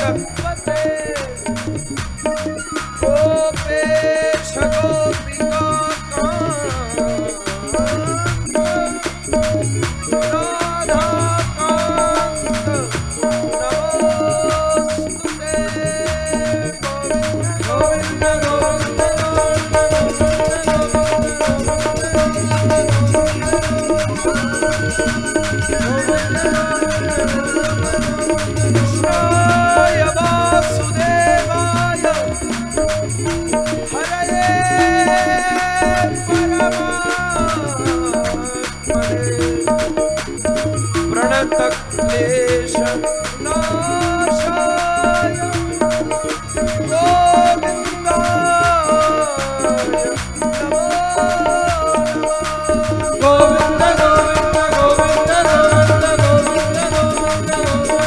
जगत्पते गोपेश गोपिका राधा कांत नमोस्तुते गोविंद गोविंद कृष्णाय वासुदेवाय हरये परमात्मने प्रणतक्लेश नाशाय गोविन्दाय नमो नमः गोविन्द गोविन्द गोविन्द गोविन्द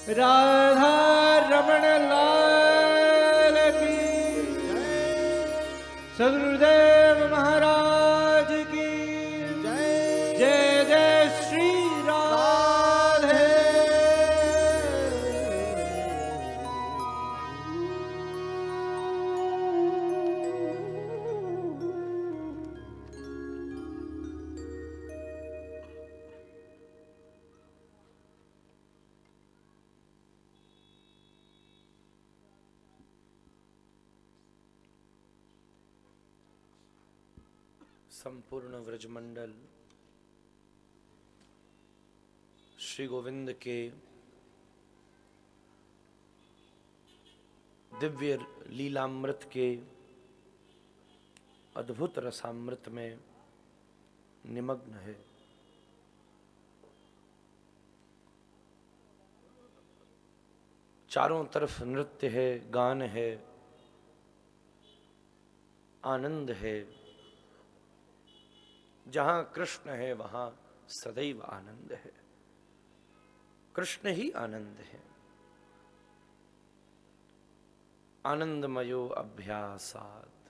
राधा रमण लाल की सदगुरुदेव महाराज की जय जय जय श्री राधे। संपूर्ण व्रजमंडल श्री गोविंद के दिव्य लीलामृत के अद्भुत रसामृत में निमग्न है। चारों तरफ नृत्य है, गान है, आनंद है। जहां कृष्ण है वहां सदैव आनंद है। कृष्ण ही आनंद है। आनंदमयो अभ्यासात्।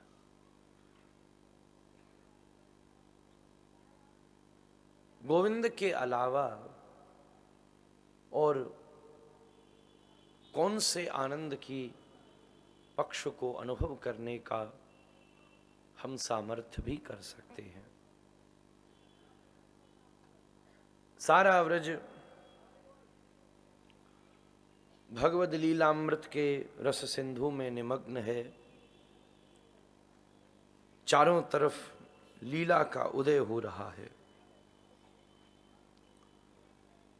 गोविंद के अलावा और कौन से आनंद की पक्ष को अनुभव करने का हम सामर्थ्य भी कर सकते हैं। सारा व्रज भगवद लीलामृत के रस सिंधु में निमग्न है। चारों तरफ लीला का उदय हो रहा है।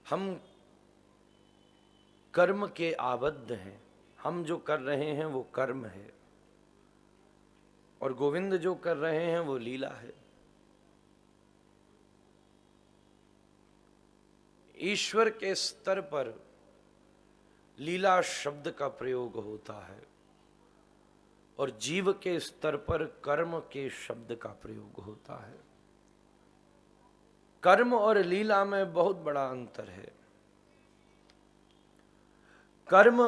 हम कर्म के आबद्ध हैं। हम जो कर रहे हैं वो कर्म है। और गोविंद जो कर रहे हैं वो लीला है। ईश्वर के स्तर पर लीला शब्द का प्रयोग होता है और जीव के स्तर पर कर्म के शब्द का प्रयोग होता है। कर्म और लीला में बहुत बड़ा अंतर है। कर्म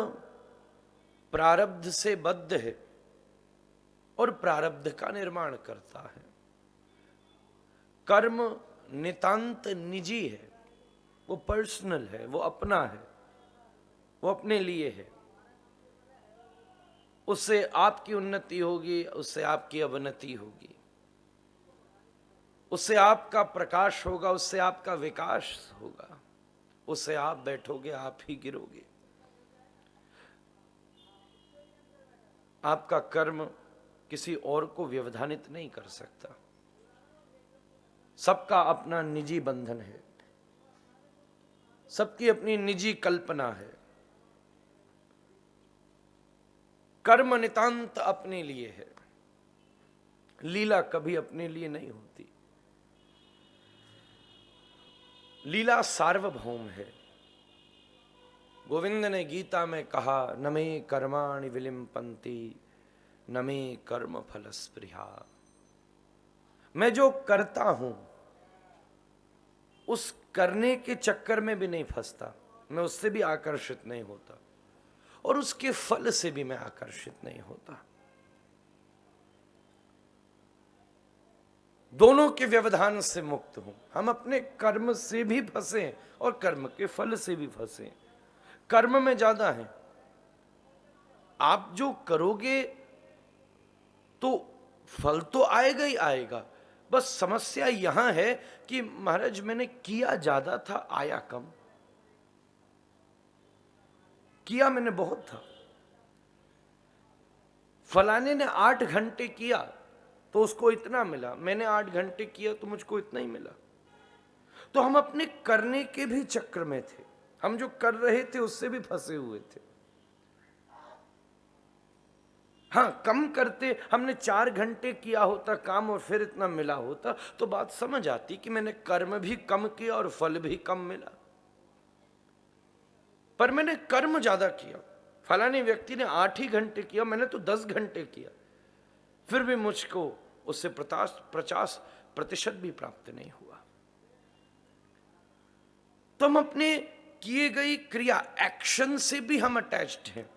प्रारब्ध से बद्ध है और प्रारब्ध का निर्माण करता है। कर्म नितांत निजी है, वो पर्सनल है, वो अपना है, वो अपने लिए है। उससे आपकी उन्नति होगी, उससे आपकी अवनति होगी, उससे आपका प्रकाश होगा, उससे आपका विकास होगा, उससे आप बैठोगे, आप ही गिरोगे। आपका कर्म किसी और को व्यवधानित नहीं कर सकता। सबका अपना निजी बंधन है, सबकी अपनी निजी कल्पना है। कर्म नितांत अपने लिए है, लीला कभी अपने लिए नहीं होती। लीला सार्वभौम है। गोविंद ने गीता में कहा, न मे कर्माणि विलिम्पन्ति न मे कर्म फल स्पृहा। मैं जो करता हूं उस करने के चक्कर में भी नहीं फंसता, मैं उससे भी आकर्षित नहीं होता और उसके फल से भी मैं आकर्षित नहीं होता। दोनों के व्यवधान से मुक्त हूं। हम अपने कर्म से भी फंसे और कर्म के फल से भी फंसे। कर्म में ज्यादा है, आप जो करोगे तो फल तो आएगा ही आएगा। बस समस्या यहां है कि महाराज मैंने किया ज्यादा था, आया कम। किया मैंने बहुत था, फलाने ने 8 घंटे किया तो उसको इतना मिला, मैंने 8 घंटे किया तो मुझको इतना ही मिला। तो हम अपने करने के भी चक्र में थे, हम जो कर रहे थे उससे भी फंसे हुए थे। हाँ, कम करते, हमने 4 घंटे किया होता काम और फिर इतना मिला होता तो बात समझ आती कि मैंने कर्म भी कम किया और फल भी कम मिला। पर मैंने कर्म ज्यादा किया, फलाने व्यक्ति ने 8 ही घंटे किया, मैंने तो 10 घंटे किया, फिर भी मुझको उससे 50% भी प्राप्त नहीं हुआ। तो हम अपने किए गई क्रिया, एक्शन से भी हम अटैच्ड हैं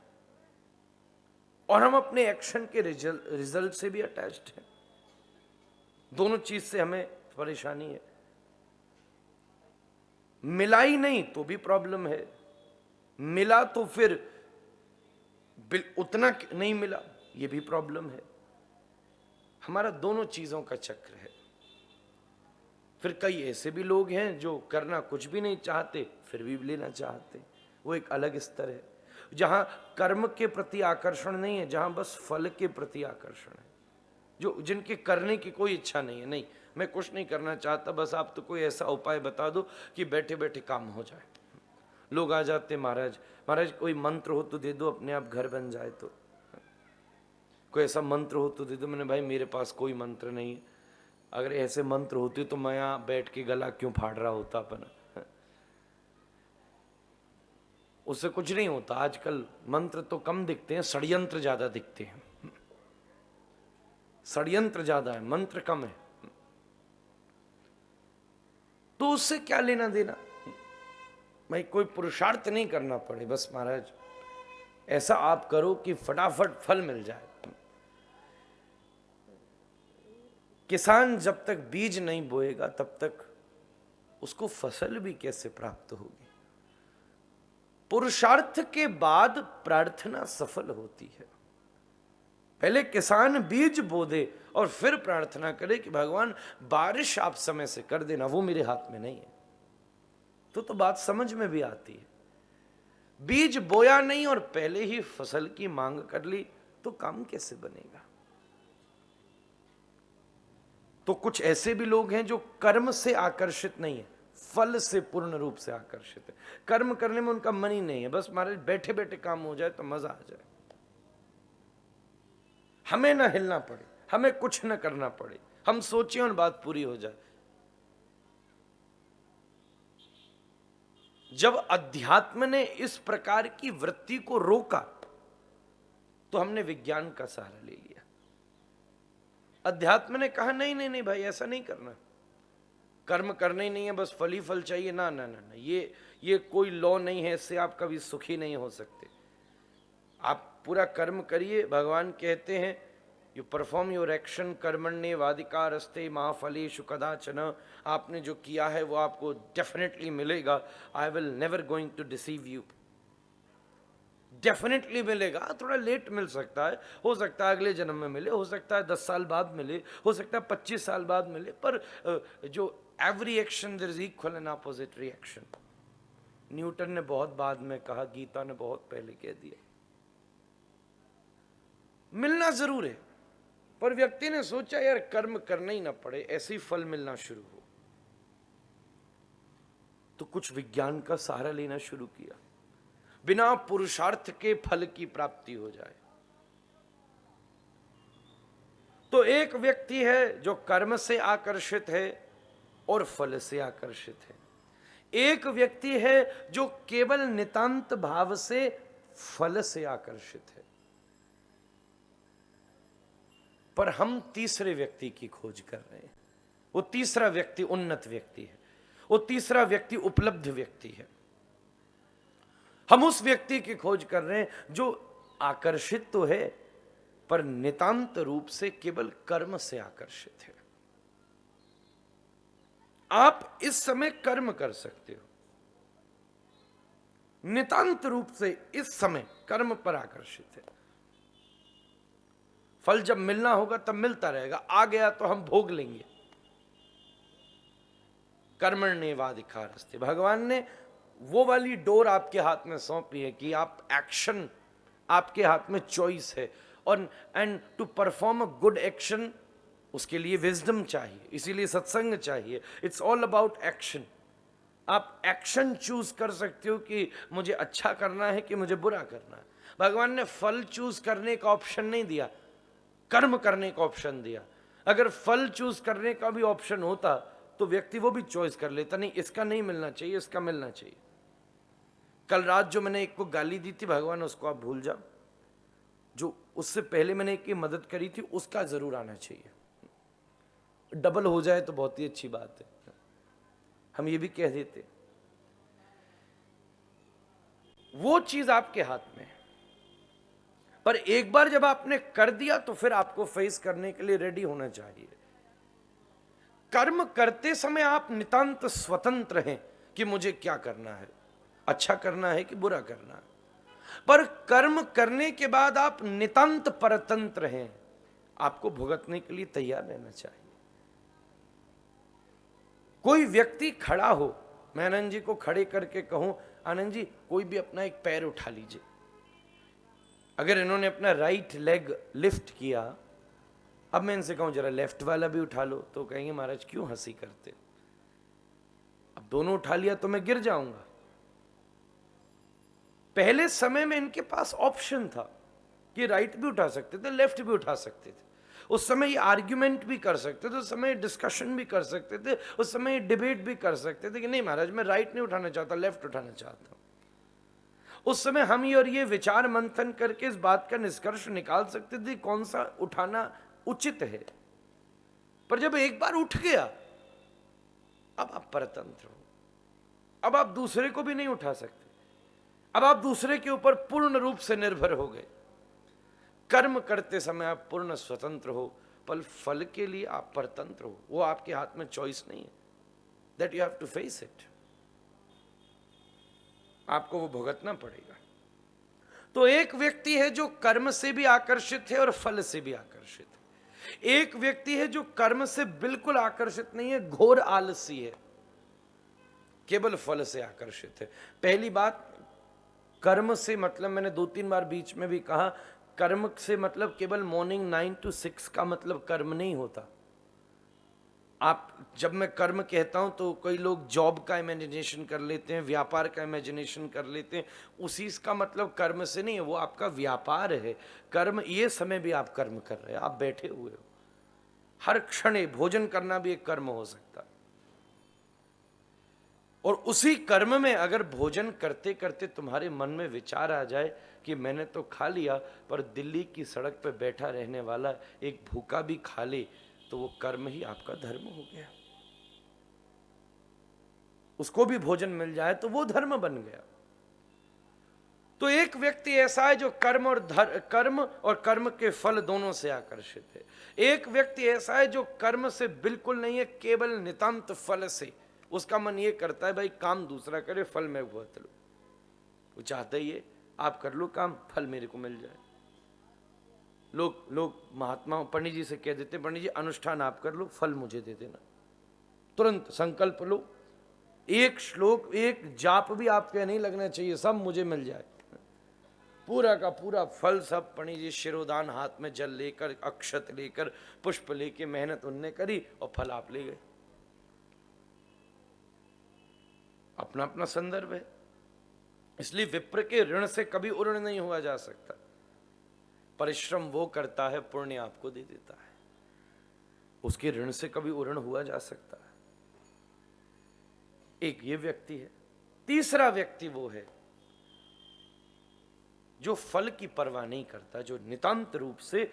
और हम अपने एक्शन के रिजल्ट से भी अटैच्ड हैं। दोनों चीज से हमें परेशानी है। मिला ही नहीं तो भी प्रॉब्लम है, मिला तो फिर उतना नहीं मिला, ये भी प्रॉब्लम है। हमारा दोनों चीजों का चक्र है। फिर कई ऐसे भी लोग हैं जो करना कुछ भी नहीं चाहते फिर भी लेना चाहते, वो एक अलग स्तर है जहां कर्म के प्रति आकर्षण नहीं है, जहां बस फल के प्रति आकर्षण है। जो जिनके करने की कोई इच्छा नहीं है, नहीं मैं कुछ नहीं करना चाहता, बस आप तो कोई ऐसा उपाय बता दो कि बैठे बैठे काम हो जाए। लोग आ जाते, महाराज महाराज कोई मंत्र हो तो दे दो, अपने आप घर बन जाए। तो कोई ऐसा मंत्र हो तो दे दो। मैंने भाई मेरे पास कोई मंत्र नहीं है, अगर ऐसे मंत्र होते तो मैं यहाँ बैठ के गला क्यों फाड़ रहा होता अपना। उससे कुछ नहीं होता। आजकल मंत्र तो कम दिखते हैं, षड्यंत्र ज्यादा दिखते हैं। षड्यंत्र ज्यादा है, मंत्र कम है। तो उससे क्या लेना देना। भाई कोई पुरुषार्थ नहीं करना पड़े, बस महाराज ऐसा आप करो कि फटाफट फल मिल जाए। किसान जब तक बीज नहीं बोएगा तब तक उसको फसल भी कैसे प्राप्त होगी। पुरुषार्थ के बाद प्रार्थना सफल होती है। पहले किसान बीज बो दे और फिर प्रार्थना करे कि भगवान बारिश आप समय से कर देना, वो मेरे हाथ में नहीं है। तो बात समझ में भी आती है। बीज बोया नहीं और पहले ही फसल की मांग कर ली तो काम कैसे बनेगा। तो कुछ ऐसे भी लोग हैं जो कर्म से आकर्षित नहीं है, फल से पूर्ण रूप से आकर्षित है। कर्म करने में उनका मन ही नहीं है, बस महाराज बैठे बैठे काम हो जाए तो मजा आ जाए, हमें ना हिलना पड़े, हमें कुछ न करना पड़े, हम सोचें और बात पूरी हो जाए। जब अध्यात्म ने इस प्रकार की वृत्ति को रोका तो हमने विज्ञान का सहारा ले लिया। अध्यात्म ने कहा नहीं नहीं नहीं भाई, ऐसा नहीं करना, कर्म करना ही नहीं है, बस फल ही फल चाहिए। ना ना ना ना, ये कोई लॉ नहीं है, इससे आप कभी सुखी नहीं हो सकते। आप पूरा कर्म करिए। भगवान कहते हैं यू परफॉर्म योर एक्शन कर्मण्येवाधिकारस्ते मा फलेषु कदाचन। आपने जो किया है वो आपको डेफिनेटली मिलेगा। I will never going to deceive you. Definitely मिलेगा, थोड़ा लेट मिल सकता है, हो सकता है अगले जन्म में मिले, हो सकता है 10 साल बाद मिले, हो सकता है 25 साल बाद मिले, पर जो every action there is equal and opposite reaction. Newton ने बहुत बाद में कहा, गीता ने बहुत पहले कह दिया। मिलना जरूर है, पर व्यक्ति ने सोचा यार कर्म करना ही ना पड़े, ऐसे ही फल मिलना शुरू हो, तो कुछ विज्ञान का सहारा लेना शुरू किया, बिना पुरुषार्थ के फल की प्राप्ति हो जाए। तो एक व्यक्ति है जो कर्म से आकर्षित है और फल से आकर्षित है। एक व्यक्ति है जो केवल नितांत भाव से फल से आकर्षित है। पर हम तीसरे व्यक्ति की खोज कर रहे हैं। वो तीसरा व्यक्ति उन्नत व्यक्ति है, वो तीसरा व्यक्ति उपलब्ध व्यक्ति है। हम उस व्यक्ति की खोज कर रहे हैं जो आकर्षित तो है पर नितांत रूप से केवल कर्म से आकर्षित है। आप इस समय कर्म कर सकते हो, नितांत रूप से इस समय कर्म पर आकर्षित है। फल जब मिलना होगा तब मिलता रहेगा, आ गया तो हम भोग लेंगे। कर्मण्येवाधिकारस्ते, भगवान ने वो वाली डोर आपके हाथ में सौंपी है कि आप एक्शन, आपके हाथ में चॉइस है। और and to perform a good action, उसके लिए विजडम चाहिए, इसीलिए सत्संग चाहिए। It's all about action. आप एक्शन चूज कर सकते हो कि मुझे अच्छा करना है कि मुझे बुरा करना है। भगवान ने फल चूज करने का ऑप्शन नहीं दिया, कर्म करने का ऑप्शन दिया। अगर फल चूज करने का भी ऑप्शन होता तो व्यक्ति वो भी चॉइस कर लेता, नहीं इसका नहीं मिलना चाहिए, इसका मिलना चाहिए। कल रात जो मैंने एक को गाली दी थी, भगवान उसको आप भूल जाओ, जो उससे पहले मैंने एक की मदद करी थी उसका जरूर आना चाहिए। डबल हो जाए तो बहुत ही अच्छी बात है, हम ये भी कह देते। वो चीज आपके हाथ में है, पर एक बार जब आपने कर दिया तो फिर आपको फेस करने के लिए रेडी होना चाहिए। कर्म करते समय आप नितांत स्वतंत्र हैं कि मुझे क्या करना है, अच्छा करना है कि बुरा करना है। पर कर्म करने के बाद आप नितांत परतंत्र हैं, आपको भुगतने के लिए तैयार रहना चाहिए। कोई व्यक्ति खड़ा हो, मैं आनंद जी को खड़े करके कहूं आनंद जी कोई भी अपना एक पैर उठा लीजिए, अगर इन्होंने अपना राइट लेग लिफ्ट किया, अब मैं इनसे कहूं जरा लेफ्ट वाला भी उठा लो, तो कहेंगे महाराज क्यों हंसी करते, अब दोनों उठा लिया तो मैं गिर जाऊंगा। पहले समय में इनके पास ऑप्शन था कि राइट भी उठा सकते थे, लेफ्ट भी उठा सकते थे। उस समय ये आर्ग्यूमेंट भी कर सकते थे, उस समय डिस्कशन भी कर सकते थे, उस समय डिबेट भी कर सकते थे कि नहीं महाराज मैं राइट नहीं उठाना चाहता, लेफ्ट उठाना चाहता हूं। उस समय हम ये और ये विचार मंथन करके इस बात का निष्कर्ष निकाल सकते थे कौन सा उठाना उचित है। पर जब एक बार उठ गया, अब आप परतंत्र हो, अब आप दूसरे को भी नहीं उठा सकते, अब आप दूसरे के ऊपर पूर्ण रूप से निर्भर हो गए। कर्म करते समय आप पूर्ण स्वतंत्र हो, पर फल के लिए आप परतंत्र हो, वो आपके हाथ में चॉइस नहीं है, that you have to face it, आपको वो भुगतना पड़ेगा। तो एक व्यक्ति है जो कर्म से भी आकर्षित है और फल से भी आकर्षित है। एक व्यक्ति है जो कर्म से बिल्कुल आकर्षित नहीं है, घोर आलसी है, केवल फल से आकर्षित है। पहली बात, कर्म से मतलब मैंने 2-3 बार बीच में भी कहा, कर्म से मतलब केवल मॉर्निंग 9 to 6 का मतलब कर्म नहीं होता। आप जब मैं कर्म कहता हूं तो कई लोग जॉब का इमेजिनेशन कर लेते हैं, व्यापार का इमेजिनेशन कर लेते हैं, उसी का मतलब कर्म से नहीं है, वो आपका व्यापार है। कर्म ये समय भी आप कर्म कर रहे हैं, आप बैठे हुए हो, हर क्षण भोजन करना भी एक कर्म हो सकता है। और उसी कर्म में अगर भोजन करते करते तुम्हारे मन में विचार आ जाए कि मैंने तो खा लिया, पर दिल्ली की सड़क पर बैठा रहने वाला एक भूखा भी खा ले, तो वो कर्म ही आपका धर्म हो गया। उसको भी भोजन मिल जाए तो वो धर्म बन गया। तो एक व्यक्ति ऐसा है जो कर्म और कर्म के फल दोनों से आकर्षित है। एक व्यक्ति ऐसा है जो कर्म से बिल्कुल नहीं है, केवल नितांत फल से। उसका मन ये करता है भाई काम दूसरा करे, फल मैं भुगत लूं। वो चाहता ही है आप कर लो काम, फल मेरे को मिल जाए। लोग महात्मा पंडित जी से कह देते, पंडित जी अनुष्ठान आप कर लो, फल मुझे दे देना। तुरंत संकल्प लो, एक श्लोक एक जाप भी आपके नहीं लगना चाहिए, सब मुझे मिल जाए। पूरा का पूरा फल सब पंडित जी शिरोदान हाथ में जल लेकर, अक्षत लेकर, पुष्प लेके मेहनत उनने करी और फल आप ले गए। अपना अपना संदर्भ है। इसलिए विप्र के ऋण से कभी उऋण नहीं हुआ जा सकता। परिश्रम वो करता है, पुण्य आपको दे देता है, उसके ऋण से कभी उऋण हुआ जा सकता है। एक ये व्यक्ति है। तीसरा व्यक्ति वो है जो फल की परवाह नहीं करता, जो नितांत रूप से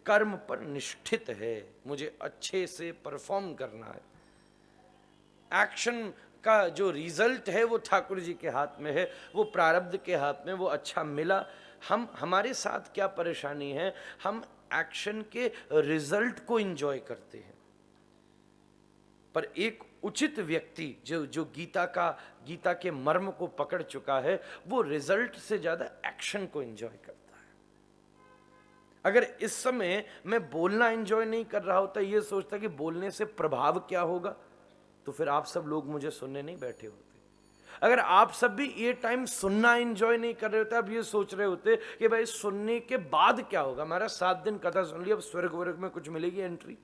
कर्म पर निष्ठित है। मुझे अच्छे से परफॉर्म करना है। एक्शन का जो रिजल्ट है वो ठाकुर जी के हाथ में है, वो प्रारब्ध के हाथ में। वो अच्छा मिला, हमारे साथ क्या परेशानी है, हम एक्शन के रिजल्ट को एंजॉय करते हैं। पर एक उचित व्यक्ति जो गीता के मर्म को पकड़ चुका है, वो रिजल्ट से ज्यादा एक्शन को एंजॉय करता है। अगर इस समय मैं बोलना एंजॉय नहीं कर रहा होता, ये सोचता कि बोलने से प्रभाव क्या होगा, तो फिर आप सब लोग मुझे सुनने नहीं बैठे होते। अगर आप सब भी ये टाइम सुनना एंजॉय नहीं कर रहे होते, आप ये सोच रहे होते कि भाई सुनने के बाद क्या होगा, हमारा 7 दिन कथा सुन लिया, अब स्वर्ग वर्ग में कुछ मिलेगी एंट्री,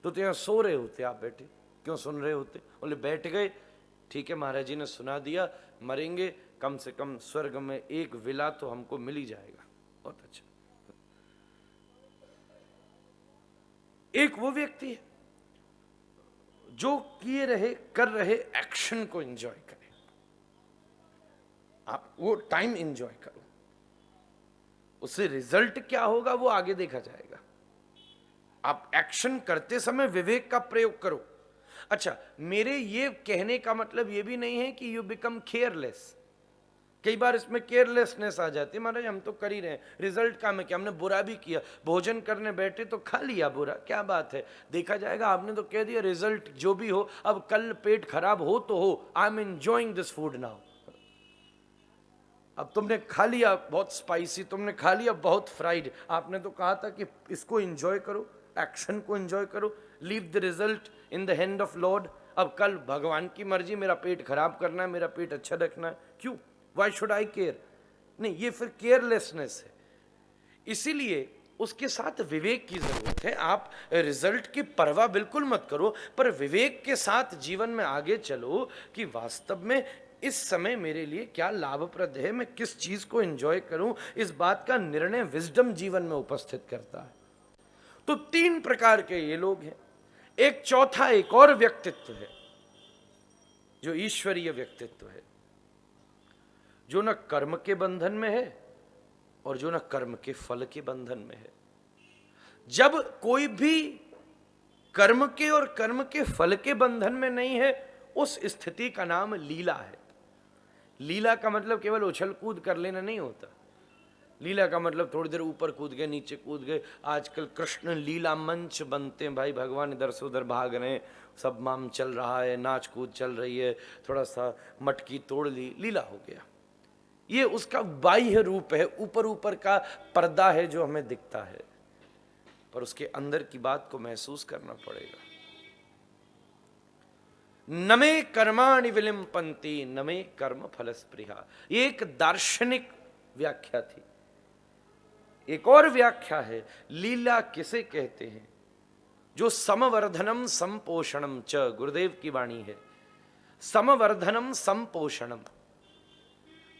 तो यहाँ सो रहे होते आप बैठे, क्यों सुन रहे होते? बोले बैठ गए, ठीक है महाराज जी ने सुना दिया, मरेंगे कम से कम स्वर्ग में एक विला तो हमको मिल ही जाएगा, बहुत अच्छा। एक वो व्यक्ति है जो किए रहे कर रहे एक्शन को एंजॉय करे। आप वो टाइम एंजॉय करो, उससे रिजल्ट क्या होगा वो आगे देखा जाएगा। आप एक्शन करते समय विवेक का प्रयोग करो। अच्छा, मेरे ये कहने का मतलब ये भी नहीं है कि यू बिकम केयरलेस। कई बार इसमें केयरलेसनेस आ जाती है, महाराज हम तो कर ही रहे हैं, रिजल्ट का में क्या, हमने बुरा भी किया, भोजन करने बैठे तो खा लिया बुरा, क्या बात है, देखा जाएगा। आपने तो कह दिया रिजल्ट जो भी हो, अब कल पेट खराब हो तो हो, I am enjoying this food now. अब तुमने खा लिया बहुत स्पाइसी, तुमने खा लिया बहुत फ्राइड, आपने तो कहा था कि इसको एंजॉय करो, एक्शन को एंजॉय करो, leave the result in the hand of Lord. अब कल भगवान की मर्जी, मेरा पेट खराब करना है, मेरा पेट अच्छा रखना है, क्यों, वाई शुड आई केयर? नहीं, ये फिर केयरलेसनेस है। इसीलिए उसके साथ विवेक की जरूरत है। आप रिजल्ट की परवाह बिल्कुल मत करो, पर विवेक के साथ जीवन में आगे चलो कि वास्तव में इस समय मेरे लिए क्या लाभप्रद है, मैं किस चीज को एंजॉय करूं, इस बात का निर्णय विजडम जीवन में उपस्थित करता है। तो 3 प्रकार के ये लोग हैं। एक चौथा एक और व्यक्तित्व है जो ईश्वरीय व्यक्तित्व है, जो न कर्म के बंधन में है और जो न कर्म के फल के बंधन में है। जब कोई भी कर्म के और कर्म के फल के बंधन में नहीं है, उस स्थिति का नाम लीला है। लीला का मतलब केवल उछल कूद कर लेना नहीं होता। लीला का मतलब थोड़ी देर ऊपर कूद गए, नीचे कूद गए। आजकल कृष्ण लीला मंच बनते हैं भाई, भगवान इधर से उधर भाग रहे हैं, सब माम चल रहा है, नाच कूद चल रही है, थोड़ा सा मटकी तोड़ ली, लीला हो गया। ये उसका बाह्य रूप है, ऊपर ऊपर का पर्दा है जो हमें दिखता है, पर उसके अंदर की बात को महसूस करना पड़ेगा। नमे कर्माणि विलिम्पन्ति नमे कर्म फलस्पृहा, ये एक दार्शनिक व्याख्या थी। एक और व्याख्या है, लीला किसे कहते हैं? जो समवर्धनम संपोषणम च, गुरुदेव की वाणी है, समवर्धनम संपोषणम।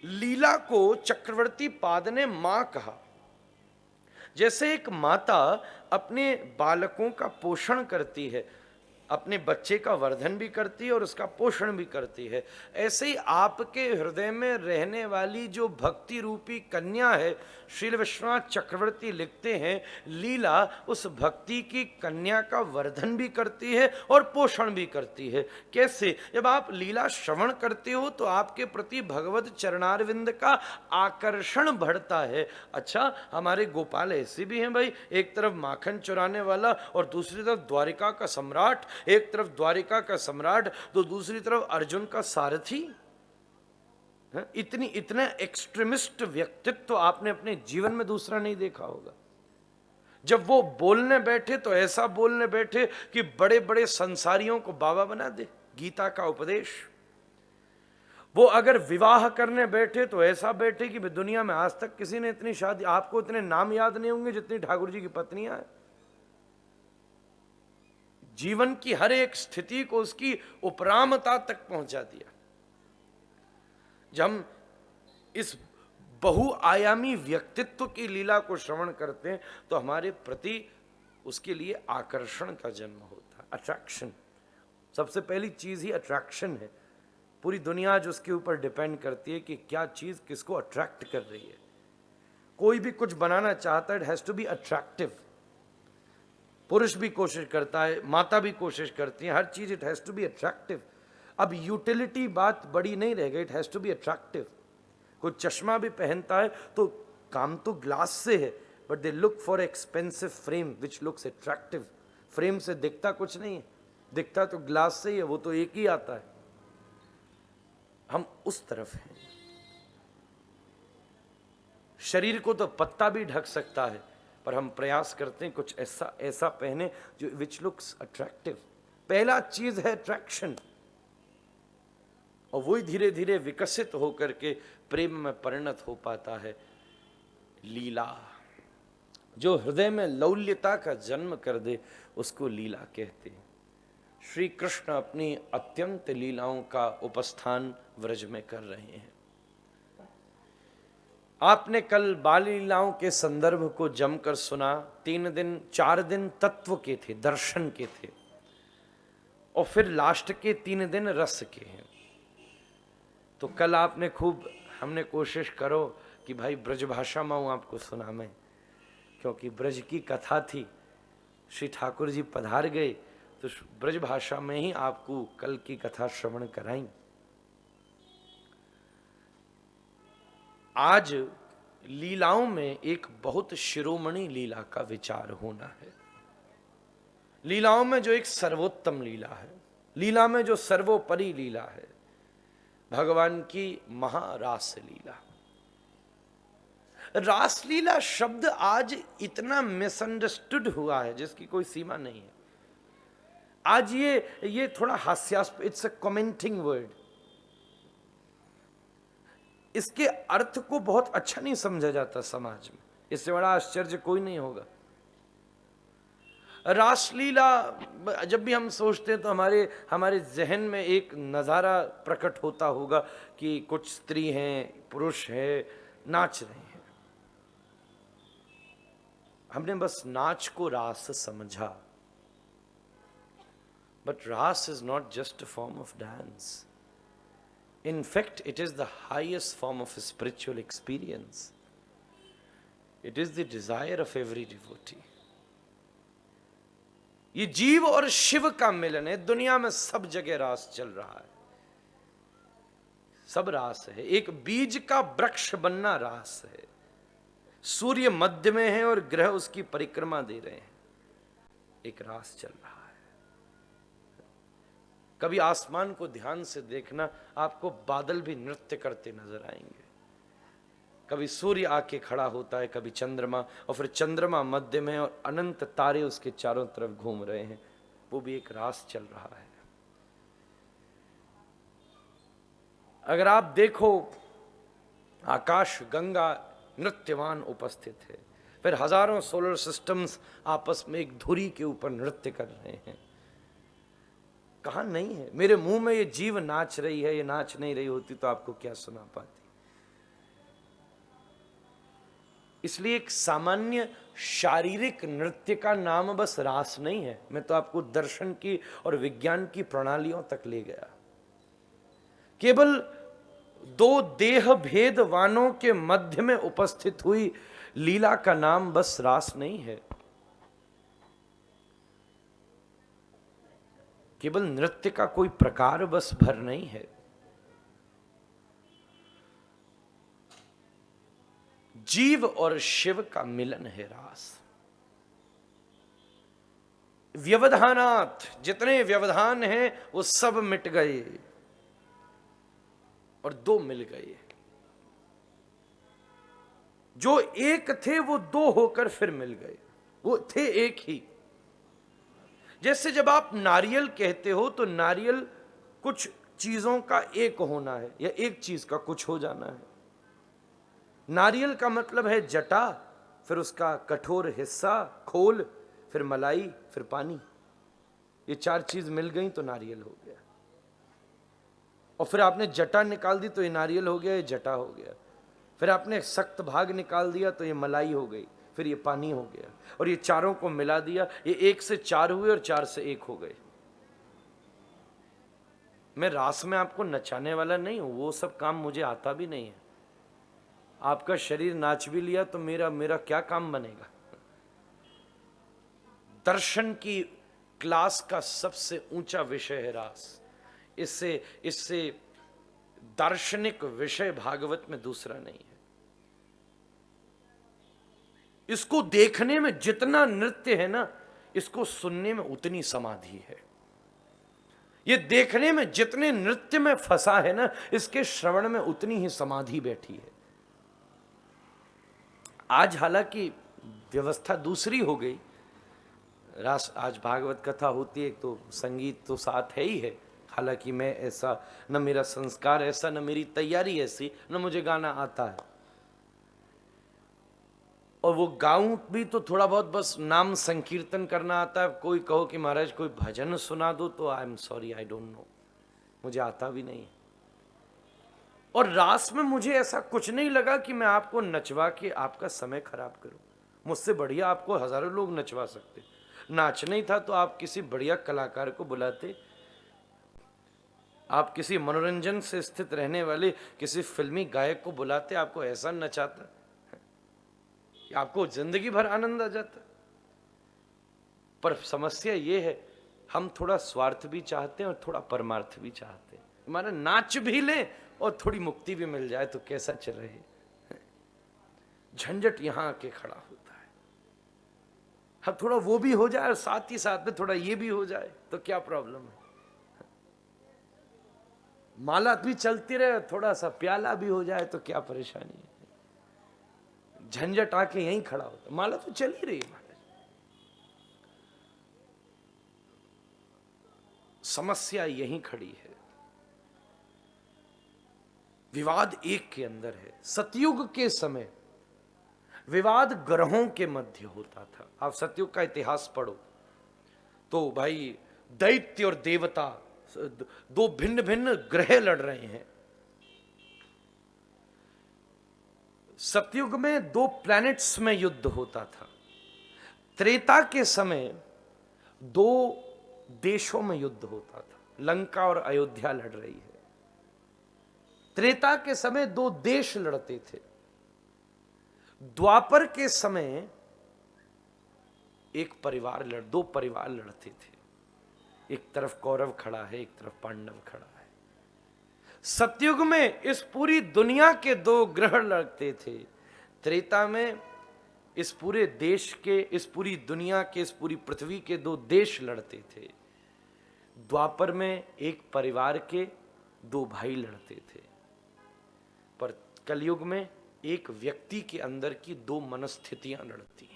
लीला को चक्रवर्ती पाद ने मां कहा। जैसे एक माता अपने बालकों का पोषण करती है, अपने बच्चे का वर्धन भी करती है और उसका पोषण भी करती है, ऐसे ही आपके हृदय में रहने वाली जो भक्ति रूपी कन्या है, श्रील विश्वनाथ चक्रवर्ती लिखते हैं, लीला उस भक्ति की कन्या का वर्धन भी करती है और पोषण भी करती है। कैसे? जब आप लीला श्रवण करते हो तो आपके प्रति भगवत चरणारविंद का आकर्षण बढ़ता है। अच्छा, हमारे गोपाल ऐसे भी हैं भाई, एक तरफ माखन चुराने वाला और दूसरी तरफ द्वारिका का सम्राट, एक तरफ द्वारिका का सम्राट तो दूसरी तरफ अर्जुन का सारथी। इतना एक्सट्रीमिस्ट व्यक्तित्व आपने अपने जीवन में दूसरा नहीं देखा होगा। जब वो बोलने बैठे तो ऐसा बोलने बैठे कि बड़े बड़े संसारियों को बाबा बना दे, गीता का उपदेश। वो अगर विवाह करने बैठे तो ऐसा बैठे कि दुनिया में आज तक किसी ने इतनी शादी, आपको इतने नाम याद नहीं होंगे जितनी ठाकुर जी की पत्नियां हैं। जीवन की हर एक स्थिति को उसकी उपरामता तक पहुंचा दिया। जब हम इस बहुआयामी व्यक्तित्व की लीला को श्रवण करते हैं तो हमारे प्रति उसके लिए आकर्षण का जन्म होता है, अट्रैक्शन। सबसे पहली चीज ही अट्रैक्शन है। पूरी दुनिया आज उसके ऊपर डिपेंड करती है कि क्या चीज किसको अट्रैक्ट कर रही है। कोई भी कुछ बनाना चाहता है, it has to be attractive. पुरुष भी कोशिश करता है, माता भी कोशिश करती है, हर चीज it has to be attractive. अब यूटिलिटी बात बड़ी नहीं रह गई, it has to be attractive. कोई चश्मा भी पहनता है तो काम तो ग्लास से है, but they look for expensive frame which looks attractive. Frame से दिखता कुछ नहीं है, दिखता तो ग्लास से ही है, वो तो एक ही आता है। हम उस तरफ हैं। शरीर को तो पत्ता भी ढक सकता है, पर हम प्रयास करते हैं कुछ ऐसा ऐसा पहने जो विच लुक्स अट्रैक्टिव। पहला चीज है अट्रैक्शन, और वही धीरे धीरे विकसित होकर के प्रेम में परिणत हो पाता है। लीला जो हृदय में लौल्यता का जन्म कर दे उसको लीला कहते हैं। श्री कृष्ण अपनी अत्यंत लीलाओं का उपस्थान व्रज में कर रहे हैं। आपने कल बाल लीलाओं के संदर्भ को जमकर सुना। 3 दिन 4 दिन तत्व के थे, दर्शन के थे, और फिर लास्ट के 3 दिन रस के हैं। तो कल आपने खूब, हमने कोशिश करो कि भाई ब्रज भाषा में हूँ आपको सुना मैं, क्योंकि ब्रज की कथा थी, श्री ठाकुर जी पधार गए तो ब्रज भाषा में ही आपको कल की कथा श्रवण कराई। आज लीलाओं में एक बहुत शिरोमणि लीला का विचार होना है। लीलाओं में जो एक सर्वोत्तम लीला है, लीला में जो सर्वोपरि लीला है, भगवान की महारास लीला। रासलीला शब्द आज इतना मिसअंडरस्टूड हुआ है जिसकी कोई सीमा नहीं है। आज ये थोड़ा हास्यास्पद, इट्स अ कमेंटिंग वर्ड। इसके अर्थ को बहुत अच्छा नहीं समझा जाता समाज में। इससे बड़ा आश्चर्य कोई नहीं होगा। रासलीला जब भी हम सोचते हैं तो हमारे जहन में एक नज़ारा प्रकट होता होगा कि कुछ स्त्री हैं, पुरुष हैं, नाच रहे हैं। हमने बस नाच को रास समझा, बट रास is not just a form of dance. In fact, it is the highest form of a spiritual experience. It is the desire of every devotee. ये जीव और शिव का मिलन है। दुनिया में सब जगह रास चल रहा है, सब रास है। एक बीज का वृक्ष बनना रास है। सूर्य मध्य में है और ग्रह उसकी परिक्रमा दे रहे हैं, एक रास चल रहा है। कभी आसमान को ध्यान से देखना, आपको बादल भी नृत्य करते नजर आएंगे। कभी सूर्य आके खड़ा होता है, कभी चंद्रमा, और फिर चंद्रमा मध्य में और अनंत तारे उसके चारों तरफ घूम रहे हैं। वो भी एक रास चल रहा है। अगर आप देखो, आकाश गंगा नृत्यवान उपस्थित है, फिर हजारों सोलर सिस्टम्स आपस में एक धुरी के ऊपर नृत्य कर रहे हैं। कहाँ नहीं है? मेरे मुंह में ये जीव नाच रही है, ये नाच नहीं रही होती तो आपको क्या सुना पाती। इसलिए एक सामान्य शारीरिक नृत्य का नाम बस रास नहीं है। मैं तो आपको दर्शन की और विज्ञान की प्रणालियों तक ले गया। केवल दो देह भेदवानों के मध्य में उपस्थित हुई लीला का नाम बस रास नहीं है। केवल नृत्य का कोई प्रकार बस भर नहीं है। जीव और शिव का मिलन है रास। व्यवधानात्, जितने व्यवधान हैं वो सब मिट गए और दो मिल गए। जो एक थे वो दो होकर फिर मिल गए। वो थे एक ही। जैसे जब आप नारियल कहते हो तो नारियल कुछ चीजों का एक होना है या एक चीज का कुछ हो जाना है। नारियल का मतलब है जटा, फिर उसका कठोर हिस्सा खोल, फिर मलाई, फिर पानी। ये चार चीज मिल गई तो नारियल हो गया। और फिर आपने जटा निकाल दी तो ये नारियल हो गया, ये जटा हो गया। फिर आपने सख्त भाग निकाल दिया तो ये मलाई हो गई, फिर ये पानी हो गया। और ये चारों को मिला दिया, ये एक से चार हुए और चार से एक हो गए। मैं रास में आपको नचाने वाला नहीं हूं, वो सब काम मुझे आता भी नहीं है। आपका शरीर नाच भी लिया तो मेरा क्या काम बनेगा। दर्शन की क्लास का सबसे ऊंचा विषय है रास। इससे दार्शनिक विषय भागवत में दूसरा नहीं है। इसको देखने में जितना नृत्य है ना, इसको सुनने में उतनी समाधि है। ये देखने में जितने नृत्य में फंसा है ना, इसके श्रवण में उतनी ही समाधि बैठी है। आज हालांकि व्यवस्था दूसरी हो गई। रास आज भागवत कथा होती है तो संगीत तो साथ है ही है। हालांकि मैं ऐसा, न मेरा संस्कार ऐसा, न मेरी तैयारी ऐसी, न मुझे गाना आता है। और वो गाऊं भी तो थोड़ा बहुत बस नाम संकीर्तन करना आता है। कोई कहो कि महाराज कोई भजन सुना दो तो I am sorry, I don't know, मुझे आता भी नहीं। और रास में मुझे ऐसा कुछ नहीं लगा कि मैं आपको नचवा के आपका समय खराब करूं। मुझसे बढ़िया आपको हजारों लोग नचवा सकते। नाच नहीं था तो आप किसी बढ़िया कलाकार को बुलाते, आप किसी मनोरंजन से स्थित रहने वाले किसी फिल्मी गायक को बुलाते, आपको ऐसा नचाता, आपको जिंदगी भर आनंद आ जाता। पर समस्या ये है, हम थोड़ा स्वार्थ भी चाहते हैं और थोड़ा परमार्थ भी चाहते हैं। हमारा नाच भी लें और थोड़ी मुक्ति भी मिल जाए तो कैसा चल रहे। झंझट यहां आके खड़ा होता है। अब थोड़ा वो भी हो जाए और साथ ही साथ में थोड़ा ये भी हो जाए तो क्या प्रॉब्लम है। माला भी चलती रहे, थोड़ा सा प्याला भी हो जाए तो क्या परेशानी है। झंझट आके यहीं खड़ा होता। माला तो चल ही रही है। समस्या यहीं खड़ी है। विवाद एक के अंदर है। सतयुग के समय विवाद ग्रहों के मध्य होता था। आप सतयुग का इतिहास पढ़ो तो भाई दैत्य और देवता, दो भिन्न भिन्न ग्रह लड़ रहे हैं। सतयुग में दो प्लैनेट्स में युद्ध होता था। त्रेता के समय दो देशों में युद्ध होता था। लंका और अयोध्या लड़ रही है। त्रेता के समय दो देश लड़ते थे। द्वापर के समय दो परिवार लड़ते थे। एक तरफ कौरव खड़ा है, एक तरफ पांडव खड़ा है। सतयुग में इस पूरी दुनिया के दो ग्रह लड़ते थे। त्रेता में इस पूरे देश के, इस पूरी दुनिया के, इस पूरी पृथ्वी के दो देश लड़ते थे। द्वापर में एक परिवार के दो भाई लड़ते थे। पर कलयुग में एक व्यक्ति के अंदर की दो मनस्थितियां लड़ती हैं।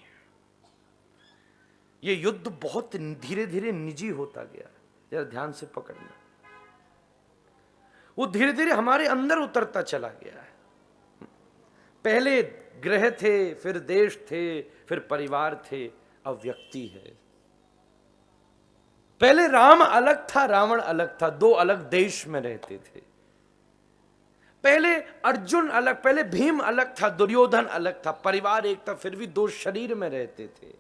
ये युद्ध बहुत धीरे धीरे निजी होता गया। जरा ध्यान से पकड़ना। वो धीरे धीरे हमारे अंदर उतरता चला गया है। पहले ग्रह थे, फिर देश थे, फिर परिवार थे, अब व्यक्ति है। पहले राम अलग था, रावण अलग था, दो अलग देश में रहते थे। पहले अर्जुन अलग, पहले भीम अलग था, दुर्योधन अलग था, परिवार एक था, फिर भी दो शरीर में रहते थे।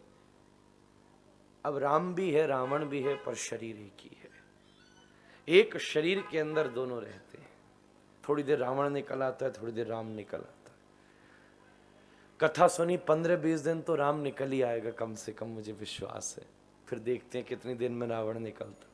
अब राम भी है, रावण भी है, पर शरीर एक ही है। एक शरीर के अंदर दोनों रहते हैं। थोड़ी देर रावण निकल आता है, थोड़ी देर राम निकल आता है। कथा सुनी 15-20 दिन तो राम निकल ही आएगा कम से कम, मुझे विश्वास है। फिर देखते हैं कितनी दिन में रावण निकलता है।